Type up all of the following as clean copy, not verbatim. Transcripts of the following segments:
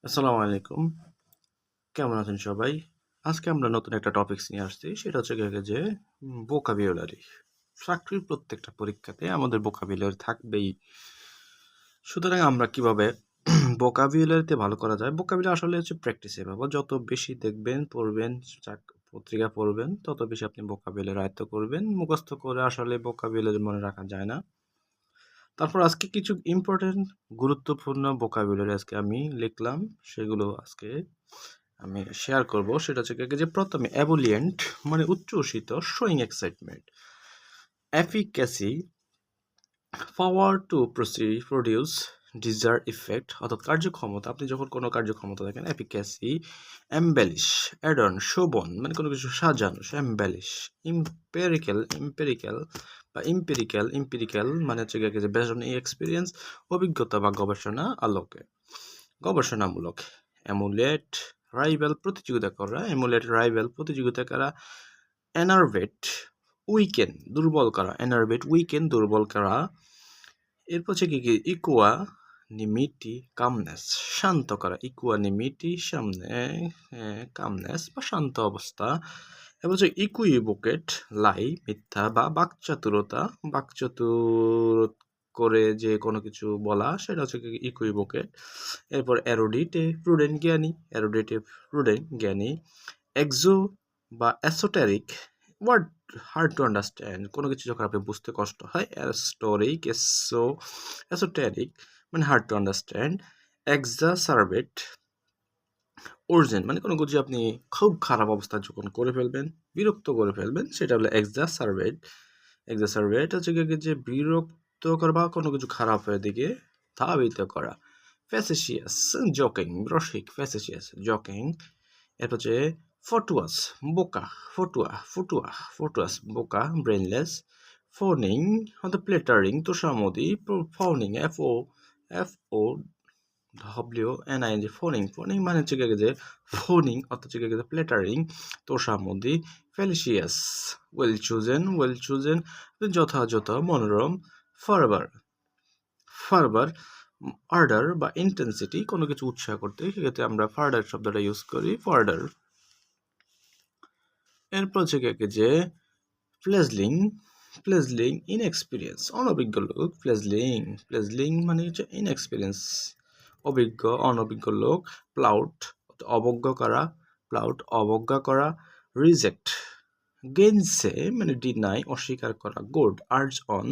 আসসালামু আলাইকুম। কেমন আছেন সবাই? আজকে আমরা নতুন একটা টপিকস নিয়ে আসছি। সেটা হচ্ছে গিয়ে যে ভোকাবুলারি। চাকরির প্রত্যেকটা পরীক্ষাতে আমাদের ভোকাবুলারি থাকবেই। সুতরাং আমরা কিভাবে ভোকাবুলারিতে ভালো করা যায়? ভোকাবুলারি আসলে হচ্ছে প্র্যাকটিসের ব্যাপার। যত বেশি দেখবেন, পড়বেন, পত্রিকা পড়বেন, তত বেশি আপনি ভোকাবুলারি আয়ত্ত করবেন। মুখস্থ করে আসলে ভোকাবুলারি মনে রাখা যায় না। তারপর আজকে কিছু ইম্পর্টেন্ট গুরুত্বপূর্ণ ভোকাবুলারি আজকে আমি লিখলাম। সেগুলো আজকে আমি শেয়ার করব। সেটা হচ্ছে গিয়ে যে প্রথমে অ্যাবুলিয়েন্ট মানে উচ্ছ্বসিত, showing excitement. Efficacy, power to produce desire effect, অর্থাৎ কার্যক্ষমতা। আপনি যখন কোনো কার্যক্ষমতা দেখেন, এফিক্যাসি। এমবেলিশ, অ্যাডন, শোভন মানে কোনো কিছু সাজানো, এমবেলিশ। ইম্পেরিক্যাল বা ইম্পেরিক্যাল মানে হচ্ছে গিয়ে যে বেস্ট অন এক্সপিরিয়েন্স, অভিজ্ঞতা বা গবেষণা আলোকে, গবেষণামূলক। অ্যামুলেট, রাইভেল প্রতিযোগিতা করা, অ্যামুলেট রাইভেল প্রতিযোগিতা করা। এনার্ভেট, উইকেন দুর্বল করা, এনার্ভেট উইকেন দুর্বল করা। এরপর হচ্ছে কি ইকুয়া নিমিটি কামনেস, শান্ত করা, ইকুয়া নিমিটি সামনে কামনেস বা শান্ত অবস্থা। এবার হচ্ছে ইকুইভোকেট, লাই মিথ্যা বা বাকচাতুরতা, বাকচাতুর করে যে কোনো কিছু বলা, সেটা হচ্ছে ইকুইভোকেট। এরপর অ্যারোডিটে প্রুডেন্ট জ্ঞানী, অ্যারোডিটে প্রুডেন্ট জ্ঞানী। এক্সো বা esoteric, word hard to understand, কোনো কিছু যখন আপনি বুঝতে কষ্ট হয়। এসোটেরিক মানে hard to understand. Exacerbate, urgent মানে কোনো কিছু আপনি খুব খারাপ অবস্থা যখন করে ফেলবেন, বিরক্ত করে ফেলবেন, সেটা হলো এক্সাসারবেট। হচ্ছে যে বিরক্ত করা বা কোনো কিছু খারাপের দিকে ধাবিত করা। ফ্যাসিশিয়াস, জকিং, রসিক, ফ্যাসিশিয়াস, জকিং। এরপর হচ্ছে ফটুয়াস, বোকা, ফটুয়াস, বোকা, ব্রেনলেস। ফোনিং, হয়তো প্লেটারিং, তোষামোদি, fawning, F O WNING, fawning মানে হচ্ছে যে ফোনিং, অর্থাৎ হচ্ছে যে প্লেটারিং, তোষামোদি। ফেলিশিয়াস, ওয়েল চুজেন, যথাযথ, মনোরম। ফারবার, অর্ডার বা ইন্টেন্সিটি, কোনো কিছু উৎসাহ করতে, সেক্ষেত্রে আমরা ফার্দার শব্দটা ইউজ করি, ফার্দার। এরপর হচ্ছে যে প্লেজলিং ইনএক্সপিরিয়েন্স, অনভিজ্ঞ লোক। প্লেজলিং মানে হচ্ছে ইনএক্সপিরিয়েন্স, অনভিজ্ঞ লোক। অবজ্ঞা করা। রিজেক্ট, গেইনসে মানে ডিনাই, অস্বীকার করা। গুড, আর্জ অন,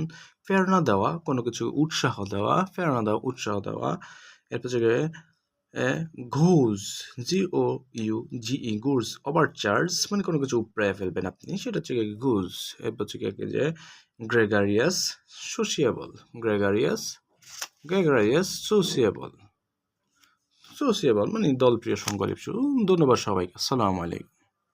প্রেরণা দেওয়া, কোনো কিছু উৎসাহ দেওয়া, এরপর হচ্ছে ঘুষ, GOUGE, গুডস, ওভারচার্জ মানে কোনো কিছু উপড়ে ফেলবেন আপনি, সেটা হচ্ছে ঘুষ। এরপর হচ্ছে যে গ্রেগারিয়াস, সোশিয়েবল, সোশিয়েবল মানে দলপ্রিয়, সংগঠিত। ধন্যবাদ সবাইকে। আসসালামু আলাইকুম।